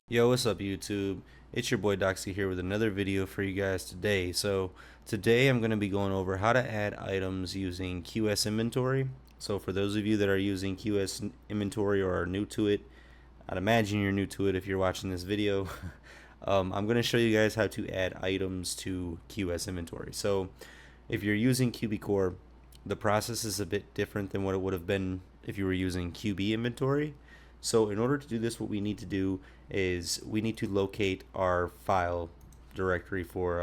Yo, what's up YouTube? It's your boy Doxy here with another video for you guys today. So today I'm going to be going over how to add items using QS inventory. So for those of you that are using QS inventory or are new to it, I'd imagine you're new to it if you're watching this video. I'm going to show you guys how to add items to QS inventory. So if you're using QBcore, the process is a bit different than what it would have been if you were using QB inventory. So in order to do this, what we need to do is we need to locate our file directory for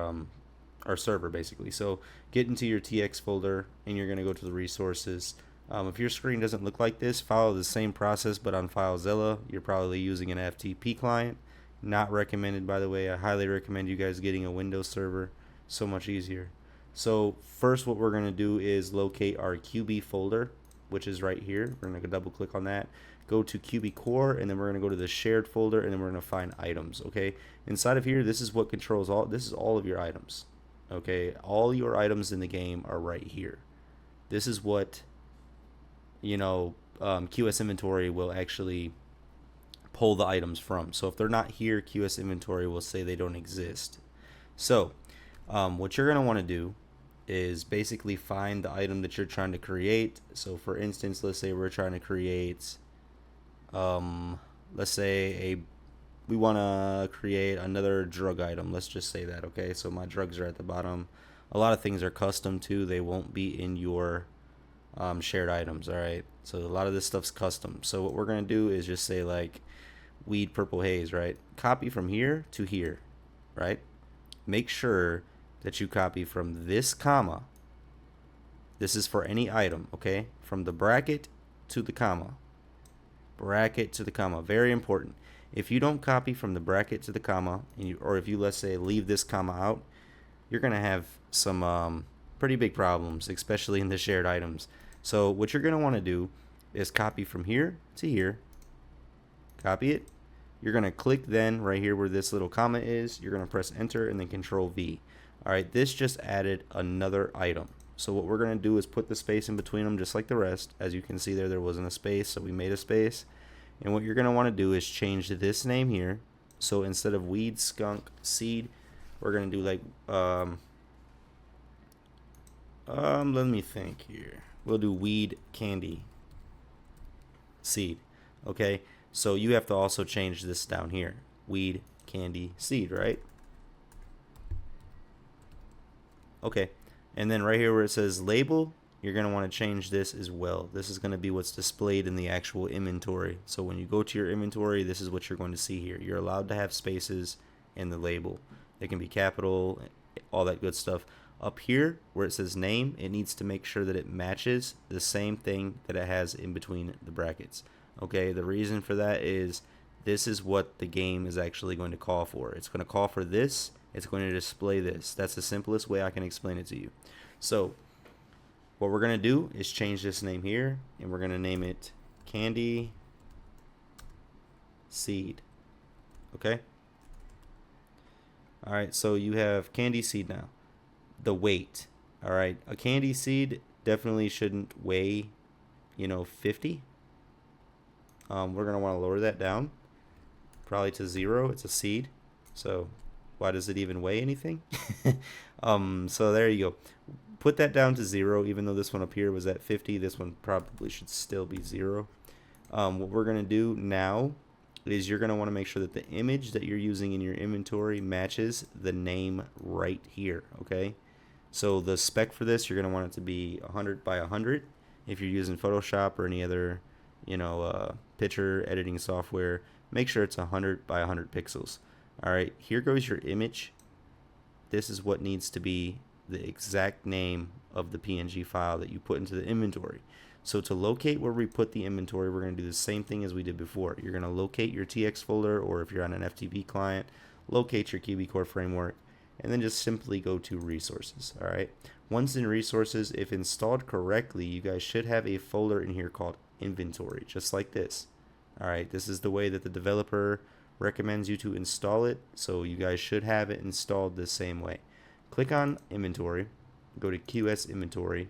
our server basically. So get into your TX folder and you're going to go to the resources. If your screen doesn't look like this, follow the same process but on FileZilla. You're probably using an FTP client. Not recommended, by the way. I highly recommend you guys getting a Windows server. So much easier. So first what we're going to do is locate our QB folder, which is right here. We're going to double click on that, go to QBcore, and then we're going to go to the shared folder, and then we're going to find items. Okay, inside of here, this is what controls all. This is all of your items. Okay, all your items in the game are right here. This is what QS inventory will actually pull the items from. So if they're not here, QS inventory will say they don't exist. So what you're going to want to do is basically find the item that you're trying to create. So for instance, let's say we're trying to create let's say we want to create another drug item. Let's just say that. Okay, so my drugs are at the bottom. A lot of things are custom too. They won't be in your shared items. All right, so a lot of this stuff's custom. So what we're gonna do is just say like weed purple haze, right? Copy from here to here, right? Make sure that you copy from this comma. This is for any item, okay? From the bracket to the comma. Bracket to the comma. Very important. If you don't copy from the bracket to the comma, or if you, let's say, leave this comma out, you're going to have some pretty big problems, especially in the shared items. So what you're going to want to do is copy from here to here. Copy it. You're going to click then right here where this little comma is. You're going to press enter and then control V. All right, this just added another item. So what we're going to do is put the space in between them just like the rest. As you can see there wasn't a space, so we made a space. And what you're going to want to do is change this name here. So instead of weed, skunk, seed, we're going to do like, let me think here. We'll do weed, candy, seed. Okay, so you have to also change this down here. Weed, candy, seed, right? Okay, and then right here where it says label, you're going to want to change this as well. This is going to be what's displayed in the actual inventory. So when you go to your inventory, this is what you're going to see here. You're allowed to have spaces in the label. It can be capital, all that good stuff. Up here where it says name, it needs to make sure that it matches the same thing that it has in between the brackets. Okay, the reason for that is this is what the game is actually going to call for. It's going to call for this. It's going to display this. That's the simplest way I can explain it to you. So what we're going to do is change this name here, and we're going to name it Candy Seed. Okay? All right, so you have Candy Seed now. The weight. All right, a candy seed definitely shouldn't weigh, 50. We're going to want to lower that down probably to 0. It's a seed. So why does it even weigh anything? So there you go. Put that down to 0, even though this one up here was at 50. This one probably should still be 0. What we're going to do now is you're going to want to make sure that the image that you're using in your inventory matches the name right here, okay? So the spec for this, you're going to want it to be 100 by 100. If you're using Photoshop or any other, picture editing software, make sure it's 100 by 100 pixels. All right, here goes your image. This is what needs to be the exact name of the PNG file that you put into the inventory. So to locate where we put the inventory, we're going to do the same thing as we did before. You're going to locate your TX folder, or if you're on an FTP client, locate your QBcore framework, and then just simply go to resources. All right, once in resources, if installed correctly, you guys should have a folder in here called inventory, just like this. All right, this is the way that the developer recommends you to install it, so you guys should have it installed the same way. Click on inventory, go to QS inventory,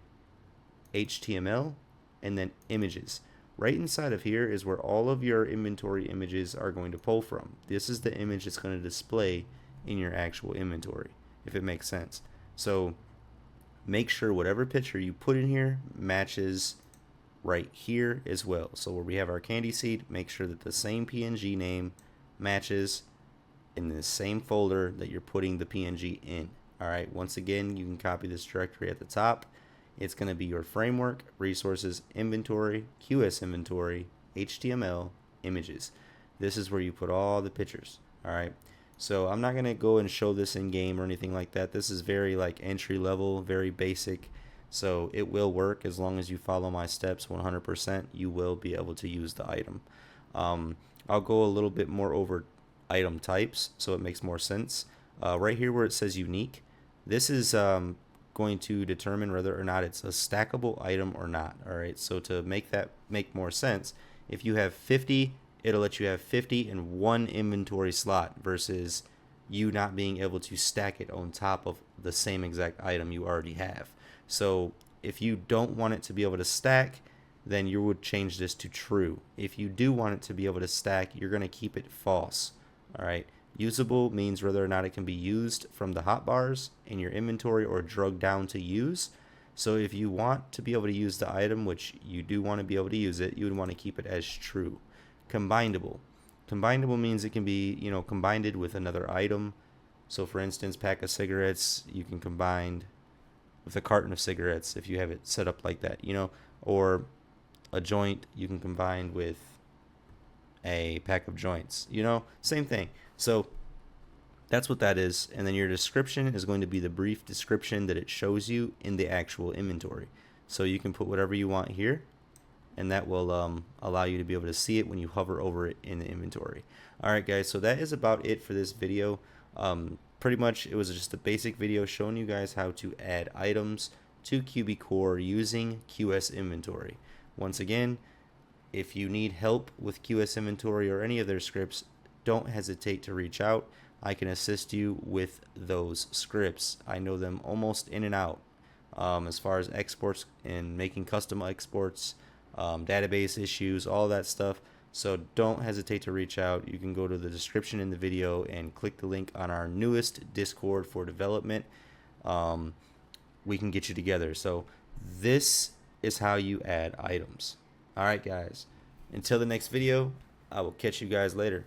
HTML, and then images. right inside of here is where all of your inventory images are going to pull from. This is the image that's going to display in your actual inventory, if it makes sense. So make sure whatever picture you put in here matches right here as well. So where we have our candy seed, make sure that the same PNG name matches in the same folder that you're putting the PNG in. All right, once again, you can copy this directory at the top. It's going to be your framework, resources, inventory, QS inventory, HTML, images. This is where you put all the pictures. All right, so I'm not going to go and show this in game or anything like that. This is very like entry level, very basic. So it will work as long as you follow my steps 100%. You will be able to use the item. I'll go a little bit more over item types so it makes more sense. Right here where it says unique, this is going to determine whether or not it's a stackable item or not. All right, so to make that make more sense, if you have 50, it'll let you have 50 in one inventory slot versus you not being able to stack it on top of the same exact item you already have. So if you don't want it to be able to stack, then you would change this to true. If you do want it to be able to stack, you're going to keep it false. All right. Usable means whether or not it can be used from the hotbars in your inventory or drugged down to use. So if you want to be able to use the item, which you do want to be able to use it, you would want to keep it as true. Combinable. Combinable means it can be, combined with another item. So for instance, pack of cigarettes, you can combine with a carton of cigarettes if you have it set up like that, or a joint you can combine with a pack of joints, same thing. So that's what that is. And then your description is going to be the brief description that it shows you in the actual inventory. So you can put whatever you want here, and that will allow you to be able to see it when you hover over it in the inventory. All right, guys, so that is about it for this video. Pretty much it was just a basic video showing you guys how to add items to QBcore using QS inventory. Once again, if you need help with QS inventory or any of their scripts, don't hesitate to reach out. I can assist you with those scripts. I know them almost in and out, as far as exports and making custom exports, database issues, all that stuff. So don't hesitate to reach out. You can go to the description in the video and click the link on our newest Discord for development. We can get you together. So this is how you add items. All right, guys. Until the next video, I will catch you guys later.